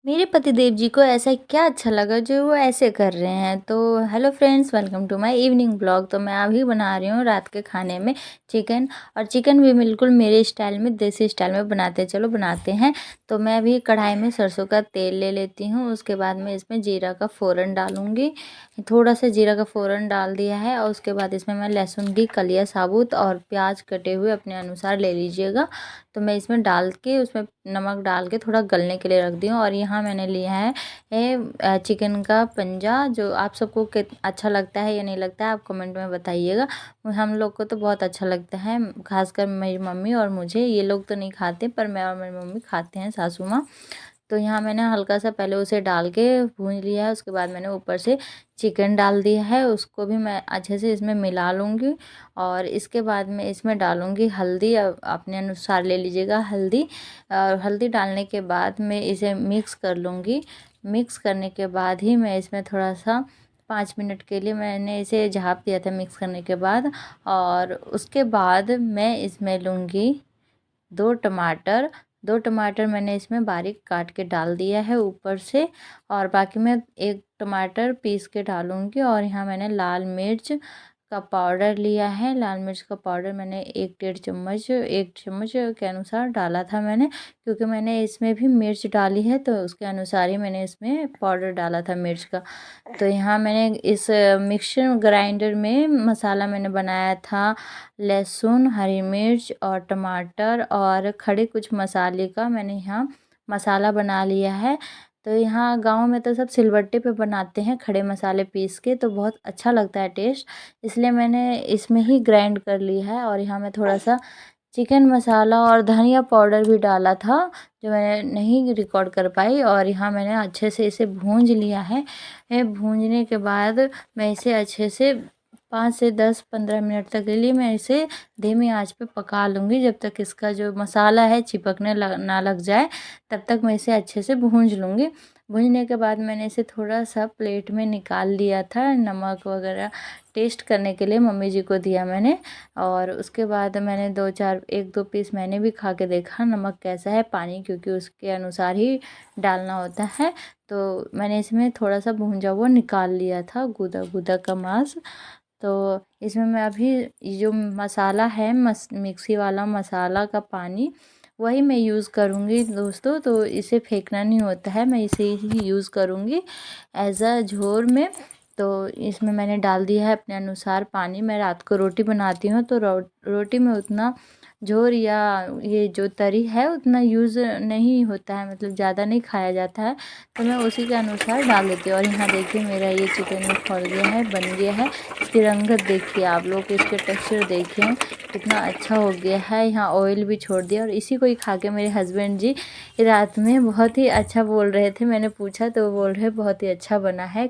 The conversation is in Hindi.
मेरे पतिदेव जी को ऐसा क्या अच्छा लगा जो वो ऐसे कर रहे हैं। तो hello friends, welcome to my evening blog. तो मैं अभी बना रही हूँ रात के खाने में चिकन। और चिकन भी बिल्कुल मेरे स्टाइल में, देसी स्टाइल में बनाते हैं। चलो बनाते हैं। तो मैं अभी कढ़ाई में सरसों का तेल ले लेती हूँ। उसके बाद में इसमें जीरा का फ़ोरन डालूँगी। थोड़ा सा जीरा का फ़ोरन डाल दिया है और उसके बाद इसमें मैं लहसुन की कलियाँ साबुत और प्याज कटे हुए अपने अनुसार ले लीजिएगा। तो मैं इसमें डाल के उसमें नमक डाल के थोड़ा गलने के लिए रख दी हूँ। और यहाँ मैंने लिया है चिकन का पंजा, जो आप सबको अच्छा लगता है या नहीं लगता है आप कमेंट में बताइएगा। हम लोग को तो बहुत अच्छा लगता है, खासकर मेरी मम्मी और मुझे। ये लोग तो नहीं खाते पर मैं और मेरी मम्मी खाते हैं, सासू माँ। तो यहाँ मैंने हल्का सा पहले उसे डाल के भून लिया है। उसके बाद मैंने ऊपर से चिकन डाल दिया है, उसको भी मैं अच्छे से इसमें मिला लूँगी। और इसके बाद में इसमें डालूँगी हल्दी, अपने अनुसार ले लीजिएगा हल्दी। और हल्दी डालने के बाद मैं इसे मिक्स कर लूँगी। मिक्स करने के बाद ही मैं इसमें थोड़ा सा 5 मिनट के लिए मैंने इसे झाँप दिया था मिक्स करने के बाद। और उसके बाद मैं इसमें लूँगी 2 टमाटर। 2 टमाटर मैंने इसमें बारीक काट के डाल दिया है ऊपर से। और बाकी मैं 1 टमाटर पीस के डालूँगी। और यहाँ मैंने लाल मिर्च का पाउडर लिया है। लाल मिर्च का पाउडर मैंने 1 चम्मच के अनुसार डाला था मैंने, क्योंकि मैंने इसमें भी मिर्च डाली है तो उसके अनुसार ही मैंने इसमें पाउडर डाला था मिर्च का। तो यहाँ मैंने इस मिक्सर ग्राइंडर में मसाला मैंने बनाया था, लहसुन, हरी मिर्च और टमाटर और खड़े कुछ मसाले का मैंने यहाँ मसाला बना लिया है। तो यहाँ गांव में तो सब सिलबट्टे पे बनाते हैं खड़े मसाले पीस के, तो बहुत अच्छा लगता है टेस्ट, इसलिए मैंने इसमें ही ग्राइंड कर लिया है। और यहाँ मैं थोड़ा सा चिकन मसाला और धनिया पाउडर भी डाला था, जो मैंने नहीं रिकॉर्ड कर पाई। और यहाँ मैंने अच्छे से इसे भूंज लिया है। भूंजने के बाद मैं इसे अच्छे से 5 से 10 15 मिनट तक के लिए मैं इसे धीमी आंच पे पका लूँगी, जब तक इसका जो मसाला है चिपकने ना लग जाए, तब तक मैं इसे अच्छे से भूंज लूँगी। भूंजने के बाद मैंने इसे थोड़ा सा प्लेट में निकाल लिया था, नमक वगैरह टेस्ट करने के लिए मम्मी जी को दिया मैंने। और उसके बाद मैंने 1-2 पीस मैंने भी खा के देखा नमक कैसा है, पानी क्योंकि उसके अनुसार ही डालना होता है। तो मैंने इसमें थोड़ा सा भूंजा हुआ निकाल लिया था, गूदा गूदा का मांस। तो इसमें मैं अभी ये जो मसाला है, मिक्सी वाला मसाला का पानी, वही मैं यूज़ करूँगी दोस्तों। तो इसे फेंकना नहीं होता है, मैं इसे ही यूज़ करूँगी एज़ अ झोर में। तो इसमें मैंने डाल दिया है अपने अनुसार पानी। मैं रात को रोटी बनाती हूँ तो रोटी में उतना झोर या ये जो तरी है उतना यूज़ नहीं होता है, मतलब ज़्यादा नहीं खाया जाता है, तो मैं उसी के अनुसार डाल देती हूँ। और यहाँ देखिए मेरा ये चिकन भी खौल गया है, बन गया है। इसकी रंगत देखिए आप लोग, इसके टेक्सचर देखिए कितना अच्छा हो गया है। यहाँ ऑयल भी छोड़ दिया। और इसी को ही खा के मेरे हस्बैंड जी रात में बहुत ही अच्छा बोल रहे थे। मैंने पूछा तो वो बोल रहे बहुत ही अच्छा बना है।